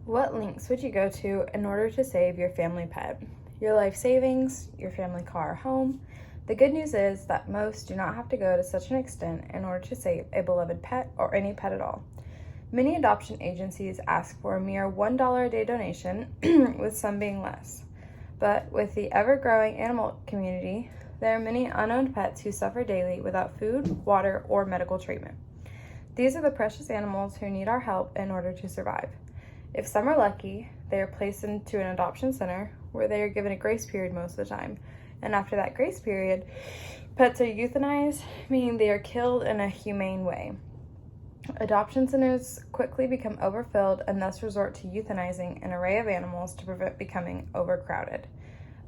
What links would you go to in order to save your family pet? Your life savings, your family car or home? The good news is that most do not have to go to such an extent in order to save a beloved pet or any pet at all. Many adoption agencies ask for a mere $1 a day donation, with some being less. But with the ever-growing animal community, there are many unowned pets who suffer daily without food, water, or medical treatment. These are the precious animals who need our help in order to survive. If some are lucky, they are placed into an adoption center where they are given a grace period most of the time. And after that grace period, pets are euthanized, meaning they are killed in a humane way. Adoption centers quickly become overfilled and thus resort to euthanizing an array of animals to prevent becoming overcrowded.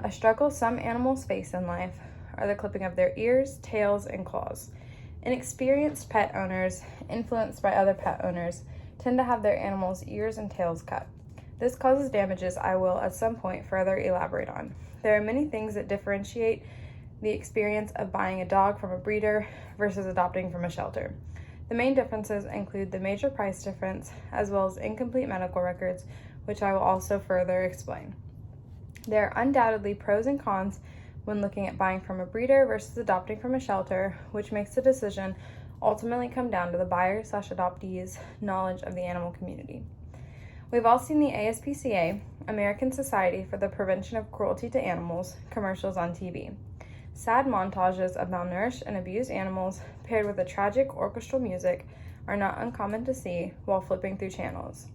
A struggle some animals face in life are the clipping of their ears, tails, and claws. Inexperienced pet owners, influenced by other pet owners, tend to have their animals' ears and tails cut. This causes damages I will at some point further elaborate on. There are many things that differentiate the experience of buying a dog from a breeder versus adopting from a shelter. The main differences include the major price difference as well as incomplete medical records, which I will also further explain. There are undoubtedly pros and cons when looking at buying from a breeder versus adopting from a shelter, which makes the decision ultimately come down to the buyer/adoptee's knowledge of the animal community. We've all seen the ASPCA, American Society for the Prevention of Cruelty to Animals, commercials on TV. Sad montages of malnourished and abused animals paired with a tragic orchestral music are not uncommon to see while flipping through channels.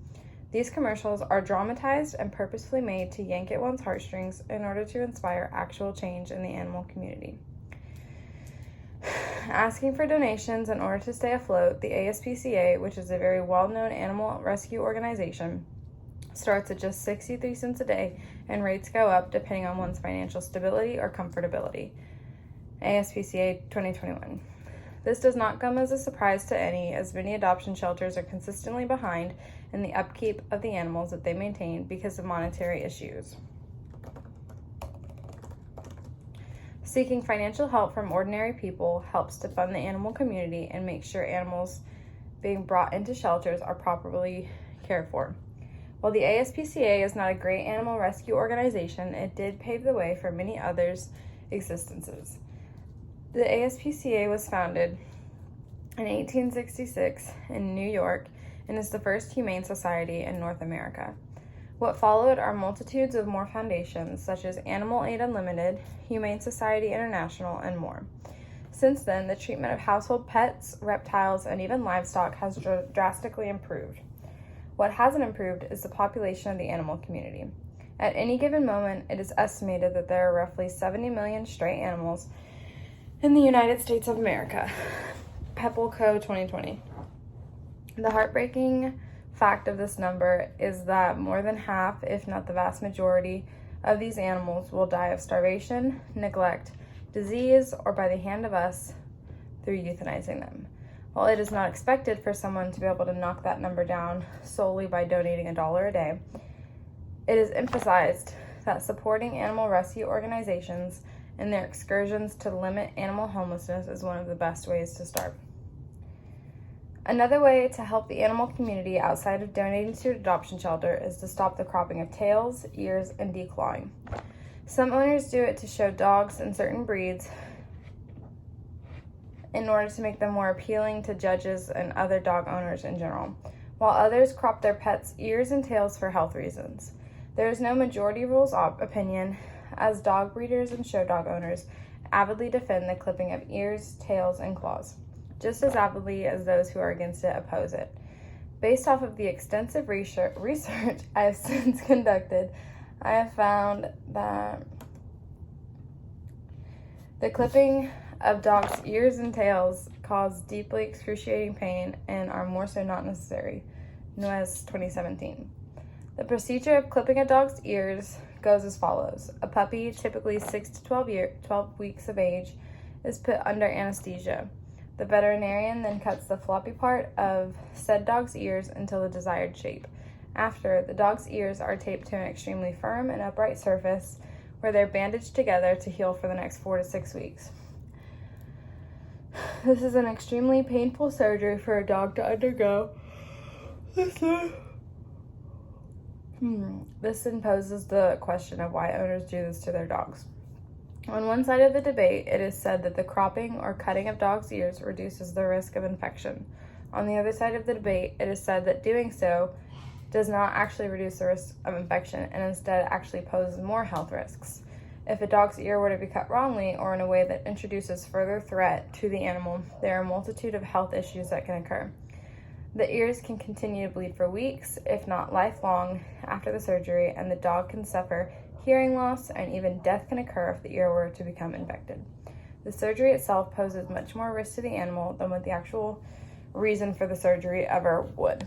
These commercials are dramatized and purposefully made to yank at one's heartstrings in order to inspire actual change in the animal community. Asking for donations in order to stay afloat, the ASPCA, which is a very well-known animal rescue organization, starts at just 63 cents a day, and rates go up depending on one's financial stability or comfortability. ASPCA 2021. This does not come as a surprise to any, as many adoption shelters are consistently behind in the upkeep of the animals that they maintain because of monetary issues. Seeking financial help from ordinary people helps to fund the animal community and make sure animals being brought into shelters are properly cared for. While the ASPCA is not a great animal rescue organization, it did pave the way for many others' existences. The ASPCA was founded in 1866 in New York and is the first humane society in North America. What followed are multitudes of more foundations, such as Animal Aid Unlimited, Humane Society International, and more. Since then, the treatment of household pets, reptiles, and even livestock has drastically improved. What hasn't improved is the population of the animal community. At any given moment, it is estimated that there are roughly 70 million stray animals in the United States of America. PepleCo 2020. The heartbreaking fact of this number is that more than half, if not the vast majority, of these animals will die of starvation, neglect, disease, or by the hand of us through euthanizing them. While it is not expected for someone to be able to knock that number down solely by donating $1 a day, it is emphasized that supporting animal rescue organizations in their excursions to limit animal homelessness is one of the best ways to start. Another way to help the animal community outside of donating to an adoption shelter is to stop the cropping of tails, ears, and declawing. Some owners do it to show dogs in certain breeds in order to make them more appealing to judges and other dog owners in general, while others crop their pets' ears and tails for health reasons. There is no majority rules opinion, as dog breeders and show dog owners avidly defend the clipping of ears, tails, and claws, just as avidly as those who are against it oppose it. Based off of the extensive research I have since conducted, I have found that the clipping of dogs' ears and tails cause deeply excruciating pain and are more so not necessary. Nuez 2017. The procedure of clipping a dog's ears goes as follows. A puppy, typically 6 to 12 weeks of age, is put under anesthesia. The veterinarian then cuts the floppy part of said dog's ears until the desired shape. After, the dog's ears are taped to an extremely firm and upright surface where they're bandaged together to heal for the next 4 to 6 weeks. This is an extremely painful surgery for a dog to undergo. This then poses the question of why owners do this to their dogs. On one side of the debate, it is said that the cropping or cutting of dogs' ears reduces the risk of infection. On the other side of the debate, it is said that doing so does not actually reduce the risk of infection and instead actually poses more health risks. If a dog's ear were to be cut wrongly or in a way that introduces further threat to the animal, there are a multitude of health issues that can occur. The ears can continue to bleed for weeks, if not lifelong, after the surgery, and the dog can suffer hearing loss, and even death can occur if the ear were to become infected. The surgery itself poses much more risk to the animal than what the actual reason for the surgery ever would.